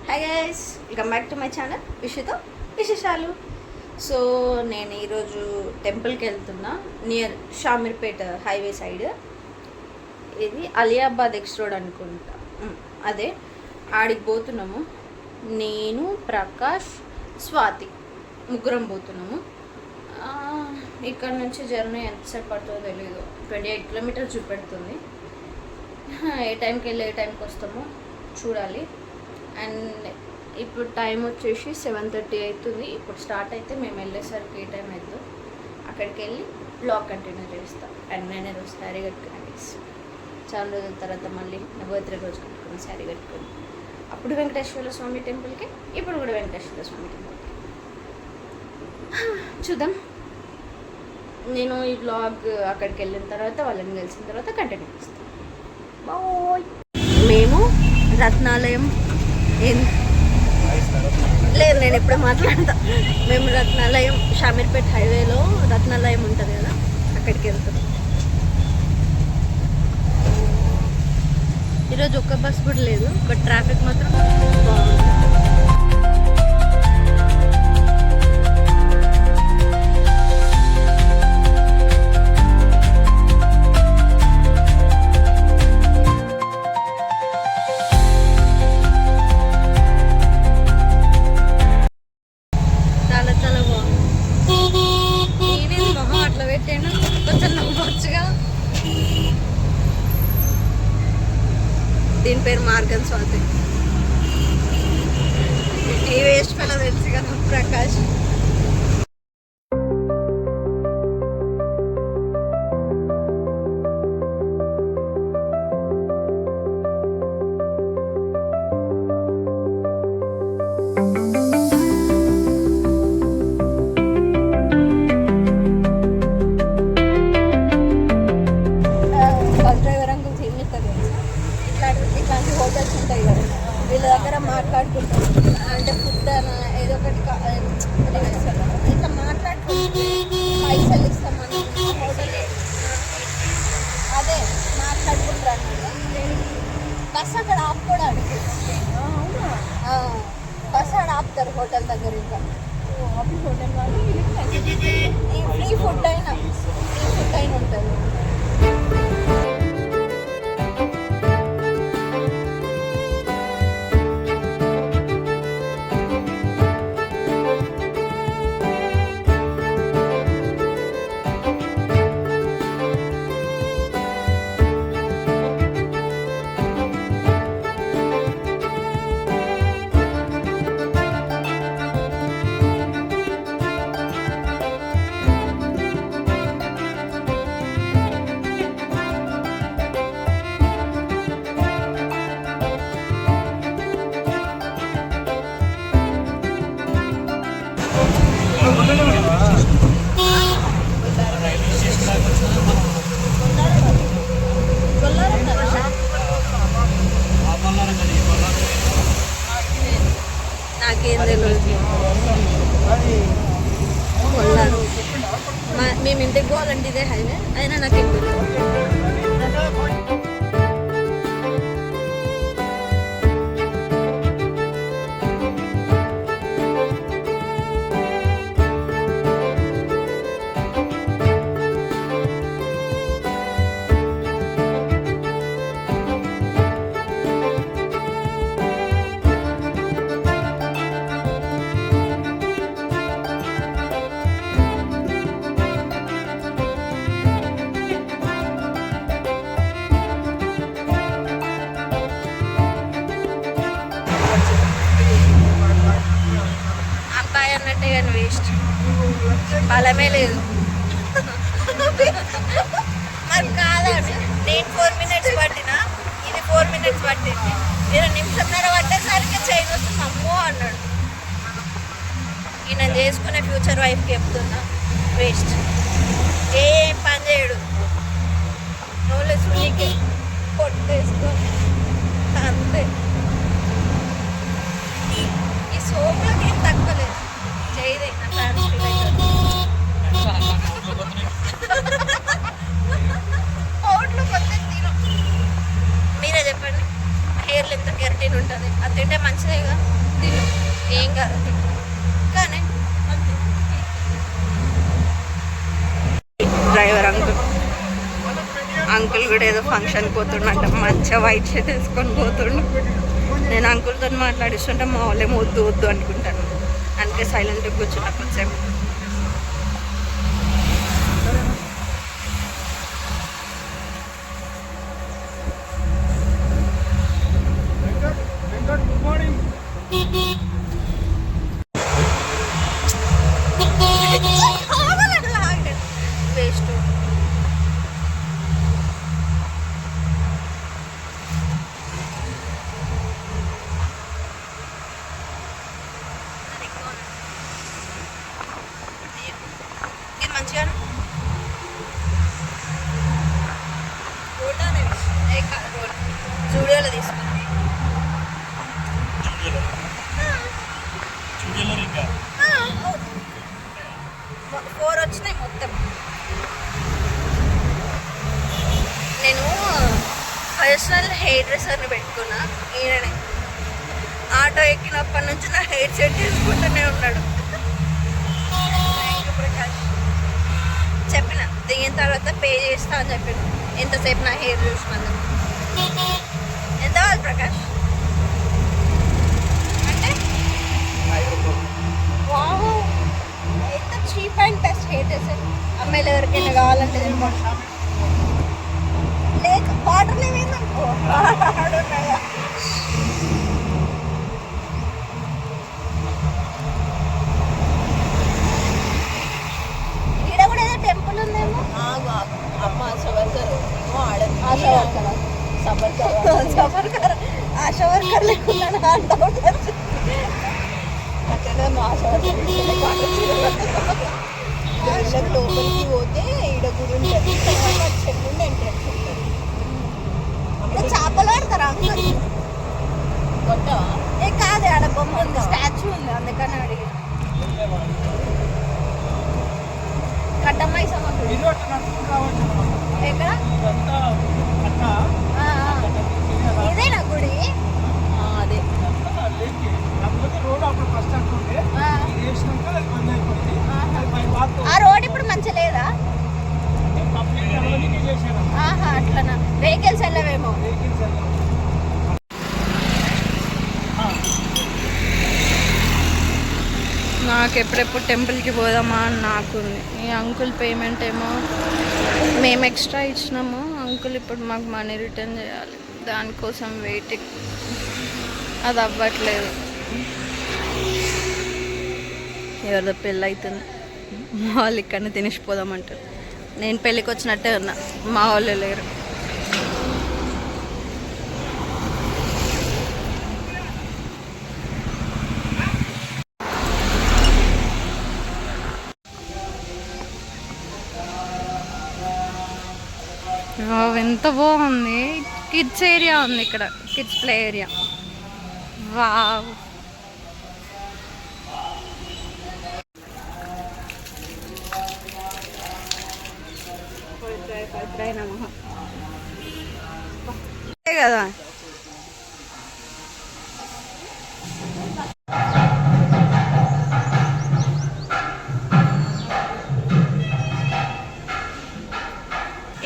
Hi guys, welcome back to my channel విషయతో విశేషాలు. So నేను ఈరోజు టెంపుల్కి వెళ్తున్నా, నియర్ షామీర్పేట హైవే సైడ్. ఇది అలియాబాద్ ఎక్స్ రోడ్ అనుకుంటా, అదే ఆడికి పోతున్నాము. నేను, ప్రకాష్, స్వాతి ముగ్గురం పోతున్నాము. ఇక్కడ నుంచి జర్నీ ఎంతసేపు పడుతుందో తెలీదు. 28 కిలోమీటర్స్ చూపెడుతుంది. ఏ టైంకి వెళ్ళి ఏ టైంకి వస్తామో చూడాలి. అండ్ ఇప్పుడు టైం వచ్చేసి 7:30 అవుతుంది. ఇప్పుడు స్టార్ట్ అయితే మేము వెళ్ళేసరికి ఏ టైం అవుతుందో అక్కడికి వెళ్ళి బ్లాగ్ కంటిన్యూ చేస్తాం. అండ్ నేను ఈరోజు శారీ కట్టుకున్నా గైస్. చాలా రోజుల తర్వాత మళ్ళీ నా బర్త్డే రోజు కట్టుకున్న శారీ కట్టుకుని. అప్పుడు వెంకటేశ్వర స్వామి టెంపుల్కి, ఇప్పుడు కూడా వెంకటేశ్వర స్వామి టెంపుల్కి. చూద్దాం. నేను ఈ బ్లాగ్ అక్కడికి వెళ్ళిన తర్వాత, వాళ్ళని కలిసిన తర్వాత కంటిన్యూ చేస్తాను. బాయ్. మేము రత్నాలయం లేదు, నేను ఎప్పుడూ మాట్లాడతా. మేము రత్నాలయం షామీర్పేట హైవేలో రత్నాలయం ఉంటుంది కదా, అక్కడికి వెళ్తాం. ఈరోజు ఒక్క బస్ కూడా లేదు, బట్ ట్రాఫిక్ మాత్రం బాగుంది. దీని పేరు మార్గన్ స్వాతి. ఈ వేస్ట్ పిల్ల తెలుసు కదా ప్రకాష్. ఇట్లాంటి హోటల్స్ ఉంటాయి కదా, వీళ్ళ దగ్గర మాట్లాడుకుంటాం. అంటే ఫుడ్ ఏదో ఒకటి ఇట్లా మాట్లాడుకుంటే పైసలు ఇస్తామని హోటల్ అదే మాట్లాడుకుంటారు అన్నమాట. బస్ అక్కడ ఆపుకోవడానికి, బస్ అక్కడ ఆపుతారు హోటల్ దగ్గర. ఇంకా హోటల్ వాళ్ళు ఫ్రీ ఫుడ్ అయినా ఉంటుంది. నాకేం తెలియదు. కొల్లారు మేము ఇంటికి పోవాలంటే ఇదే హైవే అయినా నాకేం తెలియదు. అబ్బాయి అన్నట్టే కానీ వేస్ట్, బలమే లేదు. మరి కాదండి, నేను 4 minutes పట్టినా, ఇది 4 minutes పట్టింది. 20 నిమిషంన్నర పట్టేసరికి చైన్ వస్తుంది అమ్మో అన్నాడు. ఈయన చేసుకునే ఫ్యూచర్ వైఫ్కి చెప్తున్నా, వేస్ట్. ఏం పని చేయడు, నోలెస్ నీకే కొట్టేసుకొని అంతే. ఈ సోపులకి ఏం తక్కువ లేదు, చేయదే నా ఫ్యాన్స్ ఫీల్ అవుతుంది. పౌడ్లు కొత్త తిను. మీరే చెప్పండి, హెయిర్ లెంత్ కేర్ ప్రోటీన్ ఉంటుంది, అది తింటే మంచిదేగా, తిను, ఏం కాదు కానీ. డ్రైవర్ అంకుల్ కూడా ఏదో ఫంక్షన్ పోతుండంట, మంచిగా వైట్ షర్ట్ వేసుకొని పోతుండు. నేను అంకుల్తో మాట్లాడిస్తుంటే మా వాళ్ళేమో వద్దు వద్దు అనుకుంటాను, అందుకే సైలెంట్గా కూర్చున్నా కొంచెం. వేస్ట్. ఇది మంచిగా జూడియోలో తీసుకున్నా. 4 వచ్చినాయి మొత్తం. నేను పర్సనల్ హెయిర్ డ్రెస్సర్ని పెట్టుకున్నా, ఈయననే. ఆటో ఎక్కినప్పటి నుంచి నా హెయిర్ సెట్ చేసుకుంటూనే ఉన్నాడు. ప్రకాష్ చెప్పిన దిగిన తర్వాత పే చేస్తా అని చెప్పిన, ఎంతసేపు నా హెయిర్ చూసినందుకు. ఎంత కావాలి ప్రకాష్ అంటే? వావ్, ఎంత cheap and best hair dresser. అమ్మాయిలు ఎవరికైనా కావాలంటే లేక వాటర్ ఏమైందనుకో ఈడ కూడా ఏదో టెంపుల్ ఉందేమో. ఆశా వర్కర్ లేకున్నాను లోపలికి పోతే ఈడ గుడి ఉంటుంది, చెల్లుండి ఎంట్రెన్స్ ఉంటుంది. చేపలు ఆడతారా అంకుల్? కొట్టవా? ఏ కాదు, ఆడ బొమ్మ ఉంది, స్టాచ్యూ ఉంది, అందుకని అడిగి. కట్టమ్మాయి సమగ్రం ఎక్కడ? ఇదేనా గుడి? అదే ఆ రోడ్ ఇప్పుడు మంచి లేదా? అట్లనా, వెహికల్స్ వెళ్ళవేమో. నాకు ఎప్పుడెప్పుడు టెంపుల్కి పోదామా అని నాకుంది. ఈ అంకుల్ పేమెంట్ ఏమో మేము ఎక్స్ట్రా ఇచ్చినాము, అంకుల్ ఇప్పుడు మాకు మనీ రిటర్న్ చేయాలి, దానికోసం వెయిటింగ్. అది అవ్వట్లేదు. ఎవరిదో పెళ్ళి అవుతుంది, మా వాళ్ళు ఇక్కడనే తినేసిపోదామంటారు. నేను పెళ్ళికి వచ్చినట్టే ఉన్నా, మా వాళ్ళు లేరు. ఎంత బాగుంది, కిడ్స్ ఏరియా ఉంది ఇక్కడ, కిడ్స్ ప్లే ఏరియా. వావ్, కదా.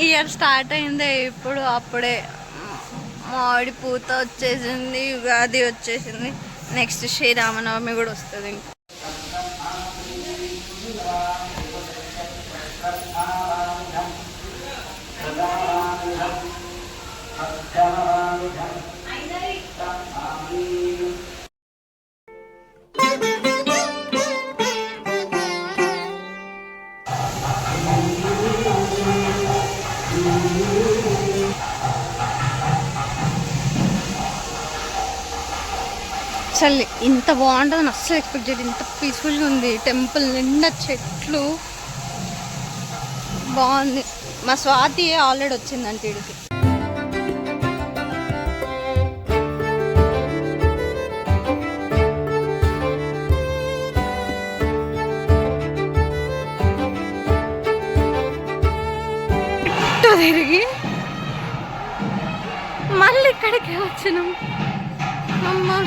ఇయర్ స్టార్ట్ అయిందే ఇప్పుడు, అప్పుడే మామిడి పూత వచ్చేసింది, ఉగాది వచ్చేసింది, నెక్స్ట్ శ్రీరామనవమి కూడా వస్తుంది. ఇంకా అసలు ఇంత బాగుంటుందని అస్సలు ఎక్స్పెక్ట్ చేయలేదు. ఇంత పీస్ఫుల్గా ఉంది, టెంపుల్ నిండా చెట్లు, బాగుంది. మా స్వాతి ఆల్రెడీ వచ్చిందంటే ఇడికి. తిరిగి మళ్ళీ ఇక్కడికి వచ్చినాం. అమ్మా.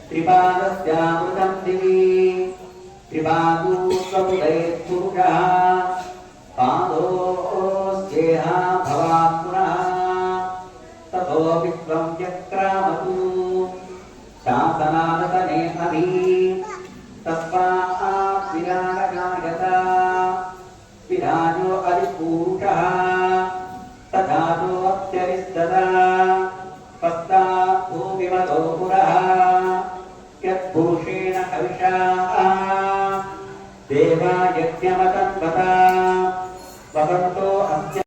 त्रिपादस्यामृतं दिवि त्रिपादूष्वमुदयत्पुरुषः पादोस्येहा भवात् पुनः ततो विश्वं चक्रामतु शासनादतने अभि तस्मात् विराडगायता विराजो अधिपूरुषः तथातो अत्यरिस्तदा पश्चात् भूमिमतो पुरः यत्पुरुषेण हविषा देवा यज्ञमतन्वता वदन्तो अस्य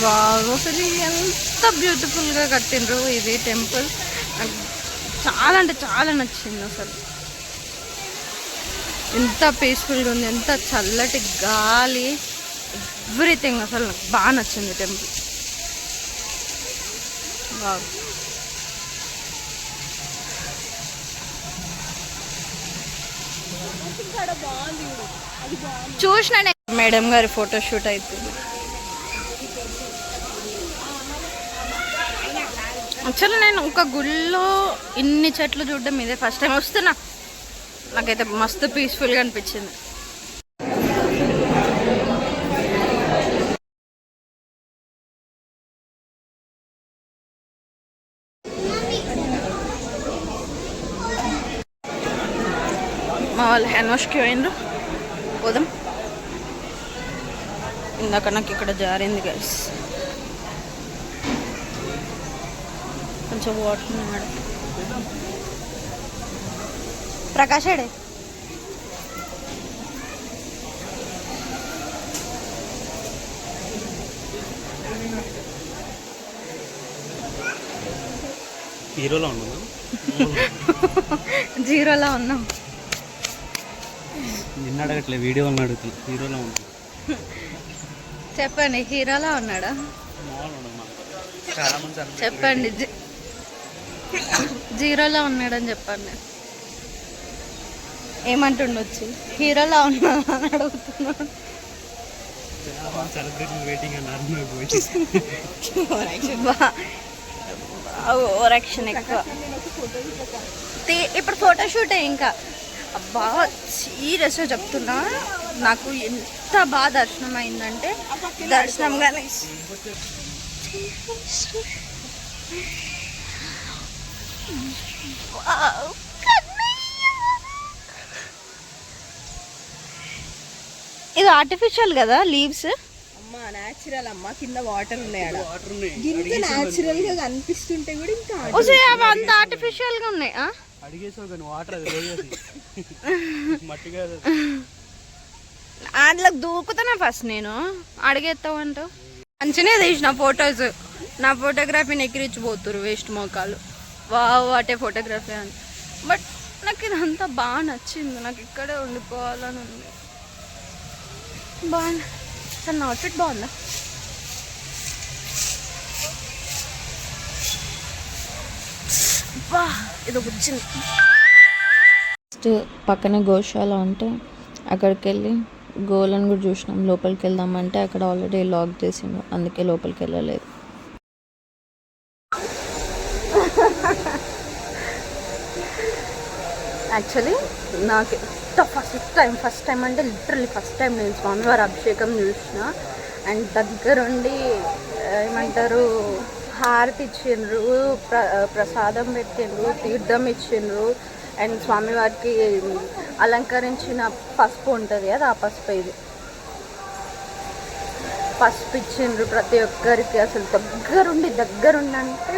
వావ్, అసలు ఎంత బ్యూటిఫుల్గా కట్టిండ్రు ఇది టెంపుల్. నాకు చాలా అంటే చాలా నచ్చింది. అసలు ఎంత పీస్ఫుల్గా ఉంది, ఎంత చల్లటి గాలి, ఎవ్రీథింగ్. అసలు నాకు బాగా నచ్చింది టెంపుల్. వావ్. చూసిన మేడం గారి ఫోటోషూట్ అవుతుంది. యాక్చువల్లీ నేను ఒక గుళ్ళో ఇన్ని చెట్లు చూడడం ఇదే ఫస్ట్ టైం వస్తున్నా. నాకైతే మస్తు పీస్ఫుల్గా అనిపించింది. మా వాళ్ళు హ్యాండ్ వాష్కి పోయిండ్రు, పోదాం. ఇందాక నాకు ఇక్కడ జారింది గైస్. కొంచెం వాటర్ ఉన్నాడు. ప్రకాశడే హీరోలో ఉన్నాం, జీరోలో ఉన్నాం. నిన్న అడగట్లే, వీడియో అడుగుతున్నా. హీరోలో ఉన్నాం చెప్పండి, హీరోలా ఉన్నాడా? చెప్పండి, జీరోలో ఉన్నాడని చెప్పండి. ఏమంటుండొచ్చు, హీరోలా ఉన్నా అని అడుగుతున్నాడు. ఓవరాక్షన్ ఎక్కువ. ఇప్పుడు ఫోటోషూటే ఇంకా. అబ్బా సీరియస్గా చెప్తున్నా, నాకు ఎంత బాగా దర్శనం అయిందంటే, దర్శనం కానీ ఇది ఆర్టిఫిషియల్ కదా లీవ్స్. అమ్మా న్యాచురల్ అమ్మా, కింద వాటర్ ఉన్నాయి ఆడ. ఇంత న్యాచురల్ గా కనిపిస్తుంటే కూడా ఇంకా అవి అంత ఆర్టిఫిషియల్ గా ఉన్నాయి. అందులో దూకుతున్నా ఫస్ట్ నేను, అడిగేస్తావు అంటావు. మంచిగానే తీసిన ఫొటోస్, నా ఫోటోగ్రఫీని ఎక్కిరించిపోతురు వేస్ట్ మోకాలు. వాటే ఫోటోగ్రఫీ అని. బట్ నాకు ఇదంతా బాగా నచ్చింది, నాకు ఇక్కడే ఉండిపోవాలని ఉంది. బాగుంది సార్, నా అవుట్ఫిట్ బాగుందా? బా ఇది వచ్చింది. ఫస్ట్ పక్కనే గోశాల ఉంటే అక్కడికి వెళ్ళి గోలను కూడా చూసినాం. లోపలికి వెళ్దామంటే అక్కడ ఆల్రెడీ లాక్ చేసిండు, అందుకే లోపలికి వెళ్ళలేదు. యాక్చువల్లీ నాకు ఫస్ట్ టైం అంటే లిటరల్లీ ఫస్ట్ టైం నేను స్వామివారి అభిషేకం చూసిన. అండ్ దగ్గరుండి ఏమంటారు, హారతి ఇచ్చిండ్రు, ప్రసాదం పెట్టిండ్రు, తీర్థం ఇచ్చిండ్రు. అండ్ స్వామివారికి అలంకరించిన పసుపు ఉంటుంది కదా, ఆ పసుపు ఇది పసుపు ఇచ్చిండ్రు ప్రతి ఒక్కరికి. అసలు దగ్గరుండి అంటే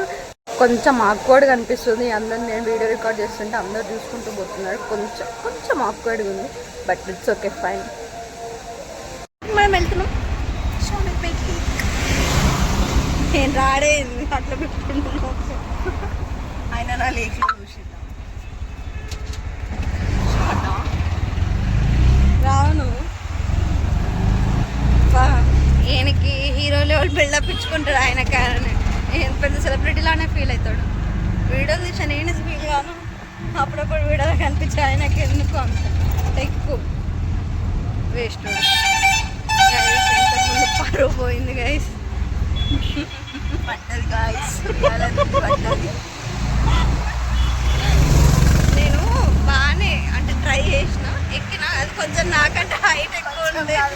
కొంచెం ఆక్వర్డ్గా అనిపిస్తుంది. అందరు నేను వీడియో రికార్డ్ చేస్తుంటే అందరు చూసుకుంటూ పోతున్నారు, కొంచెం ఆక్వర్డ్గా ఉంది. But it's okay, fine. మనం వెళ్తున్నాం షామిర్పేట్కి. నేను రాడే అట్లా పెట్టుకుంటున్నాం. ఆయన నా లేఖలో చూసిద్దాం. రాను ఈయనకి హీరో లెవెల్ బిల్డప్ ఇచ్చుకుంటాడు. ఆయన కారణం పెద్ద సెలబ్రిటీ లానే ఫీల్ అవుతాడు. వీడియో తీసా నేను ఫీల్ కాను, అప్పుడప్పుడు వీడియో కనిపించి ఆయనకి ఎందుకు అంత ఎక్కువ వేస్ట్. ఇంతకుముందు పరువు పోయింది గైస్, పడ్డది గాయస్. నేను బాగానే అంటే ట్రై చేసిన, ఎక్కిన. అది కొంచెం నాకంటే హైట్ ఎక్కువ ఉంది, అది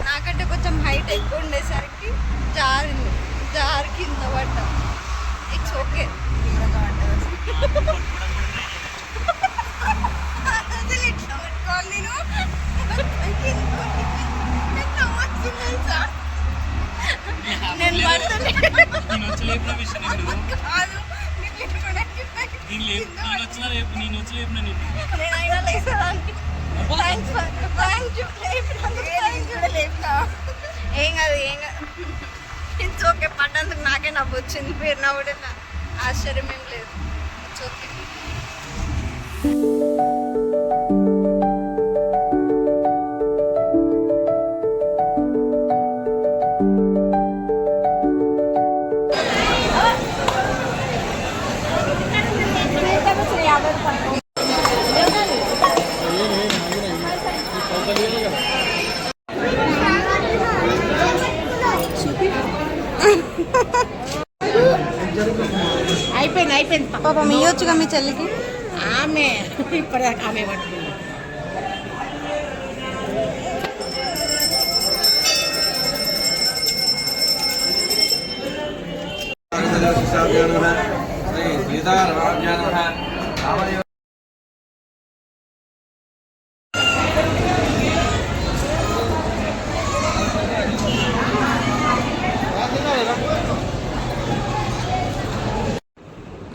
నాకంటే కొంచెం హైట్ ఎక్కువ ఉండేసరికి జారి కింద పడ్డా. It's okay. నేను పడుతుంది ఏం కాదు. It's okay. పడ్డందుకు నాకే నవ్వు వచ్చింది, పేరు నవ్వుడే ఆశ్చర్యం ఏం లేదు. It's okay. అయిపోయింది. పాపం ఇవ్వచ్చుగా మీ చెల్లికి. ఆమె ఇప్పటిదాకా ఆమె పట్టుకుంది.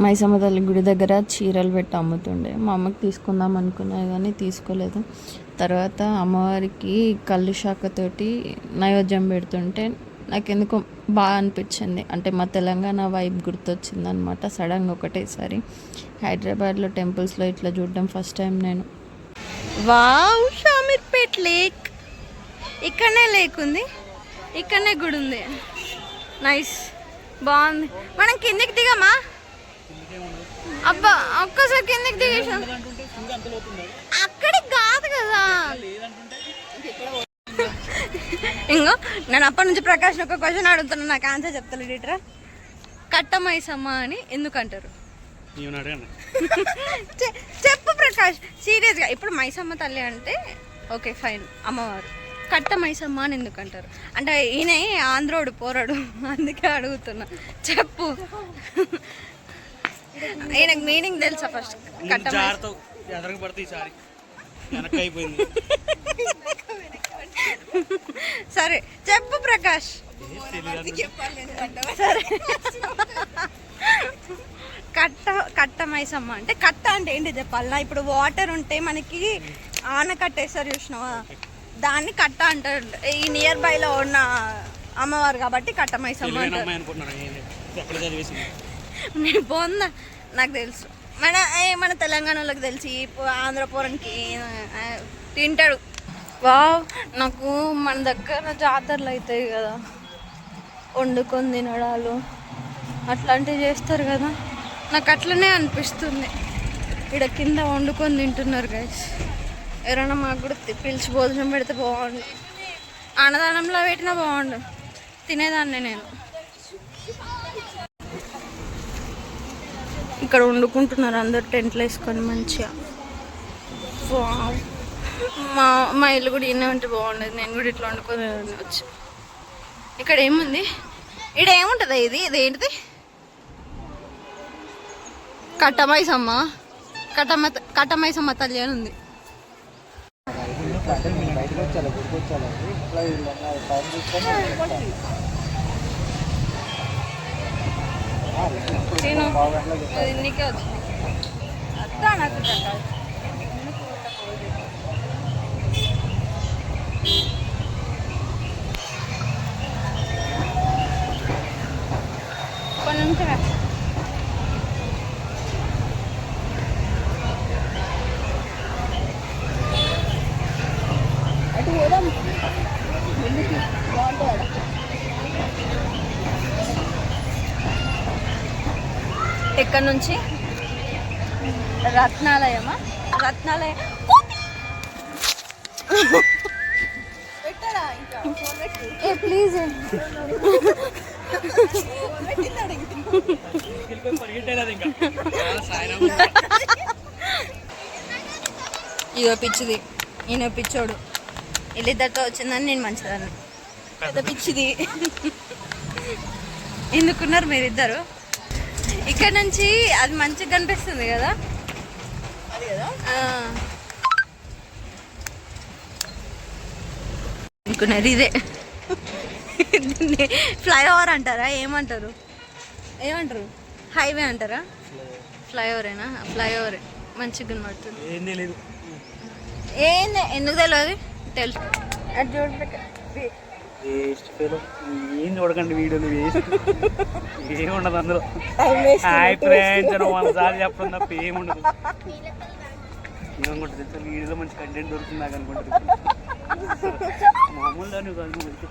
మైసమ్మ తల్లి గుడి దగ్గర చీరలు పెట్టి అమ్ముతుండే. మా అమ్మకి తీసుకుందాం అనుకున్నా కానీ తీసుకోలేదు. తర్వాత అమ్మవారికి కళ్ళు శాఖతోటి నైవేద్యం పెడుతుంటే నాకెందుకో బాగా అనిపించింది. అంటే మా తెలంగాణ వైబ్ గుర్తొచ్చింది అనమాట సడన్గా ఒకటేసారి. హైదరాబాద్లో టెంపుల్స్లో ఇట్లా చూడడం ఫస్ట్ టైం నేను. Wow, Shamirpet lake. ఇక్కడనే లేక్ ఉంది, ఇక్కడనే గుడి ఉంది. నైస్, బాగుంది. మనం కిందికి దిగమా? అబ్బా ఒక్కసారి కిందికి దిగేసాం. అక్కడికి కాదు కదా, ఇంకో నేను అప్పటి నుంచి ప్రకాష్ ఒక క్వశ్చన్ అడుగుతున్నా, నాకు ఆన్సర్ చెప్తాను డీటరా. కట్ట మైసమ్మ అని ఎందుకు అంటారు? చెప్పు ప్రకాష్, సీరియస్గా. ఇప్పుడు మైసమ్మ తల్లి అంటే ఓకే ఫైన్, అమ్మవారు. కట్ట మైసమ్మ అని ఎందుకు అంటారు? అంటే ఈయన ఆంధ్రోడు పోరాడు, అందుకే అడుగుతున్నా, చెప్పు. ఈయనకు మీనింగ్ తెలుసా ఫస్ట్? కట్ట సరే చెప్పు ప్రకాష్. సరే కట్ట మైసమ్మ అంటే, కట్ట అంటే ఏంటి చెప్పాలన్నా? ఇప్పుడు వాటర్ ఉంటే మనకి ఆనకట్టేస్తారు చూసినావా, దాన్ని కట్ట అంటారు. ఈ నియర్ బై లో ఉన్న అమ్మవారు కాబట్టి కట్ట మైసమ్మ అంటారు. బాగుందా? నాకు తెలుసు, మన తెలంగాణలోకి తెలిసి ఆంధ్ర పోరానికి తింటాడు. వావ్, నాకు మన దగ్గర జాతరలు అవుతాయి కదా, వండుకొని తినడాలు అట్లాంటివి చేస్తారు కదా, నాకు అట్లనే అనిపిస్తుంది. ఇక్కడ కింద వండుకొని తింటున్నారు గైస్. ఎవరైనా మాకు కూడా పిలిచి భోజనం పెడితే బాగుండు, అన్నదానంలో పెట్టినా బాగుండు, తినేదాన్ని నేను. ఇక్కడ వండుకుంటున్నారు అందరు టెంట్లు వేసుకొని మంచిగా. మా ఇల్లు కూడా ఇన్నే ఉంటే బాగుండేది, నేను కూడా ఇట్లా వండుకొని వచ్చు. ఇక్కడ ఏముంది? ఇక్కడ ఏముంటుంది? ఇదేంటిది? కట్టమైసమ్మ తల్లి అని ఉంది. నీకే వచ్చింది అత్తా నాకు కొంచెం అటు పోదాం. బాగుంటుంది. ఎక్కడి నుంచి? రత్నాలయమా? రత్నాలయం ప్లీజ్. ఇదో పిచ్చిది, ఈయన పిచ్చోడు. వీళ్ళిద్దరితో వచ్చిందని నేను మంచిదాన్ని. పెద్ద పిచ్చిది. ఎందుకున్నారు మీరిద్దరు? ఇక్కడ నుంచి అది మంచిగా కనిపిస్తుంది కదా, అది కదా అనుకున్నది. ఇదే ఫ్లైఓవర్ అంటారా? ఏమంటారు? హైవే అంటారా? ఫ్లైఓవరేనా? ఫ్లైఓవరే మంచిగా కనబడుతుంది. ఏంది ఎందుకు తెలియదు? తెలుసు. అది ఏం చూడకండి వీడియోలు, వేస్ట్ ఏముండదు అందులో. హాయ్ ఫ్రెండ్స్ అని 100 సార్లు చెప్పడం తప్ప ఏముండదు. ఏమనుకుంటుంది తెలుసా, వీడియోలో మంచి కంటెంట్ దొరుకుతుంది నాకు అనుకుంటుంది. మామూలుగా నువ్వు అనుకుంటుంది.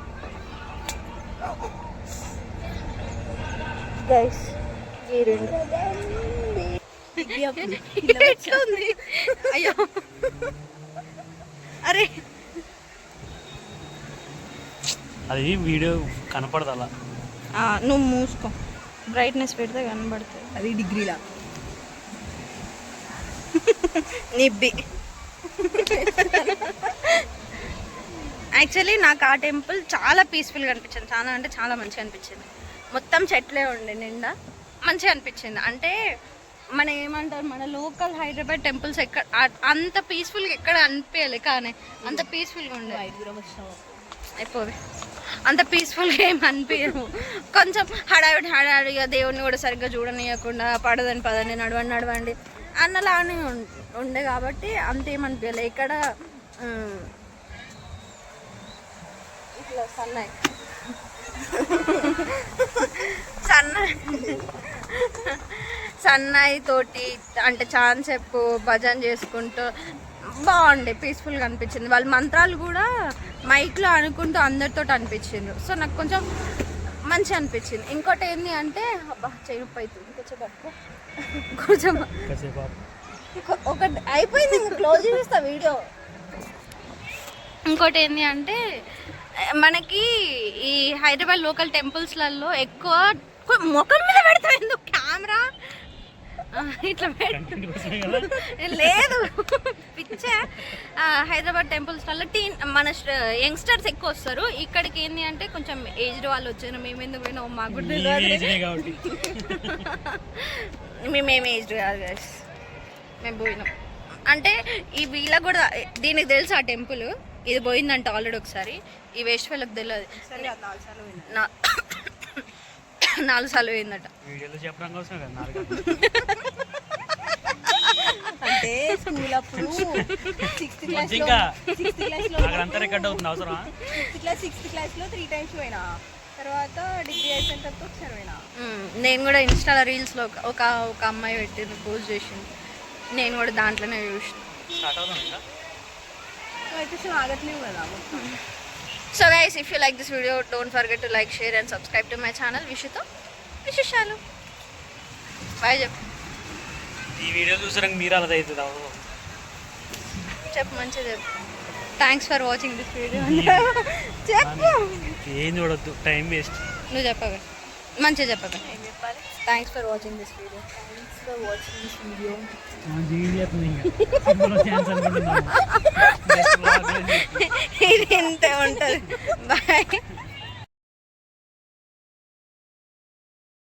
అయ్యో అరే, అది వీడియో కనపడదు అలా. నువ్వు మూసుకో, బ్రైట్నెస్ పెడితే కనబడుతుంది. అది డిగ్రీలా నిబ్బి. యాక్చువల్లీ నాకు ఆ టెంపుల్ చాలా పీస్ఫుల్గా అనిపించింది, చాలా అంటే చాలా మంచిగా అనిపించింది. మొత్తం చెట్లే ఉండే నిండా, మంచిగా అనిపించింది. అంటే మన ఏమంటారు, మన లోకల్ హైదరాబాద్ టెంపుల్స్ ఎక్కడ అంత పీస్ఫుల్గా ఎక్కడ అనిపించాలి, కానీ అంత పీస్ఫుల్గా ఉండే. అయిపోయి అంత పీస్ఫుల్గా ఏమి అనిపించము. కొంచెం హడావిడిగా దేవుడిని కూడా సరిగ్గా చూడనియకుండా పడదని నడవండి అన్నలానే ఉండే కాబట్టి అంతేమనిపించలే. ఇక్కడ ఇట్లా సన్నాయి తోటి అంటే చాన్సేపు భజన చేసుకుంటూ బాగుండే, పీస్ఫుల్గా అనిపించింది. వాళ్ళ మంత్రాలు కూడా మైక్లో అనుకుంటూ అందరితో అనిపించిండ్రు. సో నాకు కొంచెం మంచిగా అనిపించింది. ఇంకోటి ఏంటి అంటే, అబ్బా చెయ్యి అవుతుంది, కొంచెం ఒకటి అయిపోయింది, క్లోజ్ చేస్తా వీడియో. ఇంకోటి ఏంటి అంటే మనకి ఈ హైదరాబాద్ లోకల్ టెంపుల్స్లలో ఎక్కువ ముఖం మీద పెడతాం ఎందుకు కెమెరా ఇట్లా లేదు పిచ్చే. హైదరాబాద్ టెంపుల్స్లలో మన యంగ్స్టర్స్ ఎక్కువ వస్తారు. ఇక్కడికి ఏంటి అంటే కొంచెం ఏజ్డ్ వాళ్ళు వచ్చారు. మేము ఎందుకు పోయినా మాకు కూడా తెలియదు. మేమేం ఏజ్డ్ కాదు గైస్, మేము పోయినాం. అంటే ఈ వీళ్ళకి కూడా దీనికి తెలుసు ఆ టెంపుల్, ఇది పోయిందంట ఆల్రెడీ ఒకసారి. ఈ వేస్ట్ వాళ్ళకి తెలియదు, 4 సార్లు పోయిందట. అంటే స్కూల్ అప్పుడు 6th క్లాస్లో 3 times పోయినా. తర్వాత డిగ్రీ అయిపోయిన తర్వాత ఒకసారి పోయినా. నేను కూడా ఇన్స్టాలో రీల్స్లో ఒక అమ్మాయి పెట్టింది, పోస్ట్ చేసింది. నేను కూడా దాంట్లోనే చూసిన. అయితే ఆగట్లేవు కదా. So guys, if you like this video, don't forget to like, share and subscribe to my channel. విశేషాలు బాయ్ చెప్పు. ఈ వీడియో చూసాక మీరు అలా అవుతుంది. చెప్పు మంచిగా చెప్పు. Thanks for watching this video చెప్పు. ఏం చూడొద్దు, టైం వేస్ట్. నువ్వు చెప్పగా మంచిగా చెప్పగా. ఏం చెప్పాలి? Thanks for watching this video. Video ఇది ఇంతే ఉంటుంది. బాయ్.